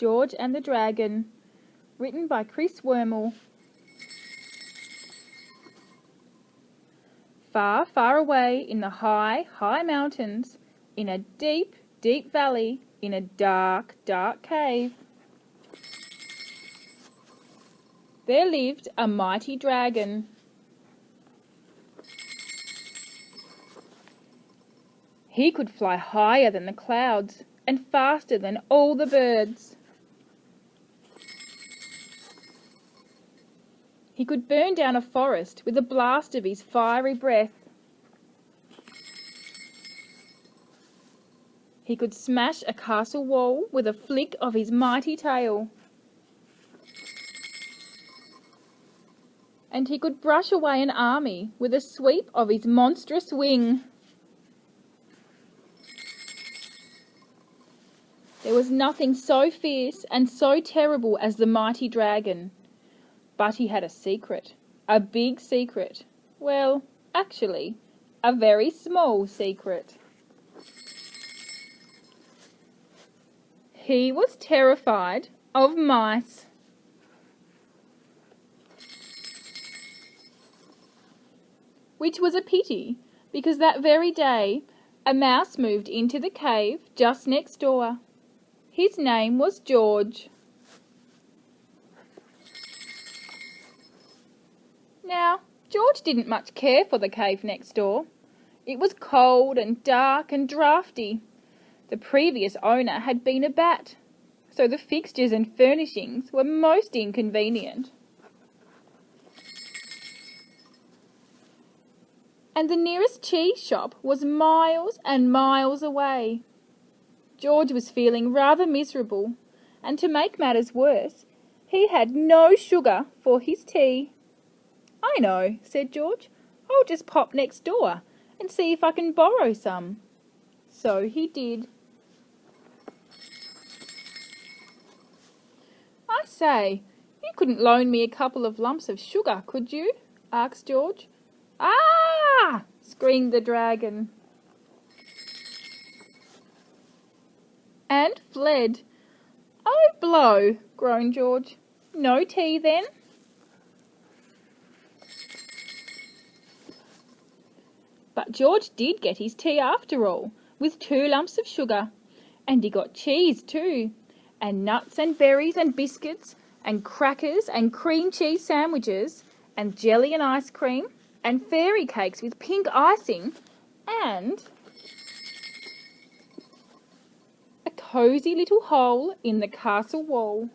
George and the Dragon, written by Chris Wormel. Far, far away in the high, high mountains, in a deep, deep valley, in a dark, dark cave, there lived a mighty dragon. He could fly higher than the clouds and faster than all the birds. He could burn down a forest with a blast of his fiery breath. He could smash a castle wall with a flick of his mighty tail. And he could brush away an army with a sweep of his monstrous wing. There was nothing so fierce and so terrible as the mighty dragon. But he had a secret, a big secret. Well, actually, a very small secret. He was terrified of mice. Which was a pity, because that very day a mouse moved into the cave just next door. His name was George. Now, George didn't much care for the cave next door. It was cold and dark and draughty. The previous owner had been a bat, so the fixtures and furnishings were most inconvenient. And the nearest cheese shop was miles and miles away. George was feeling rather miserable, and to make matters worse, he had no sugar for his tea. "I know," said George. "I'll just pop next door and see if I can borrow some." So he did. "I say, you couldn't loan me a couple of lumps of sugar, could you?" asked George. "Ah!" screamed the dragon. And fled. "Oh, blow!" groaned George. "No tea, then?" But George did get his tea after all, with 2 lumps of sugar. And he got cheese too, and nuts and berries and biscuits, and crackers and cream cheese sandwiches, and jelly and ice cream, and fairy cakes with pink icing, and a cosy little hole in the castle wall.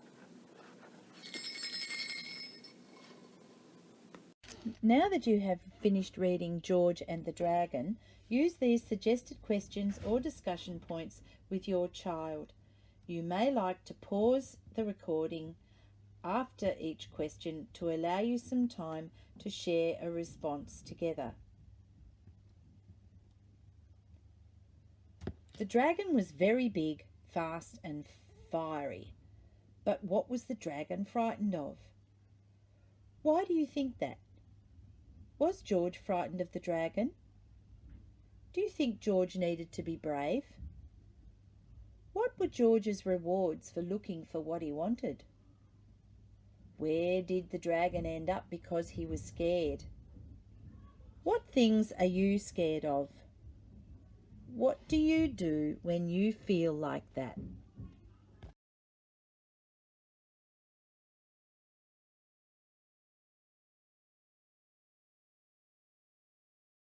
Now that you have finished reading George and the Dragon, use these suggested questions or discussion points with your child. You may like to pause the recording after each question to allow you some time to share a response together. The dragon was very big, fast and fiery. But what was the dragon frightened of? Why do you think that? Was George frightened of the dragon? Do you think George needed to be brave? What were George's rewards for looking for what he wanted? Where did the dragon end up because he was scared? What things are you scared of? What do you do when you feel like that?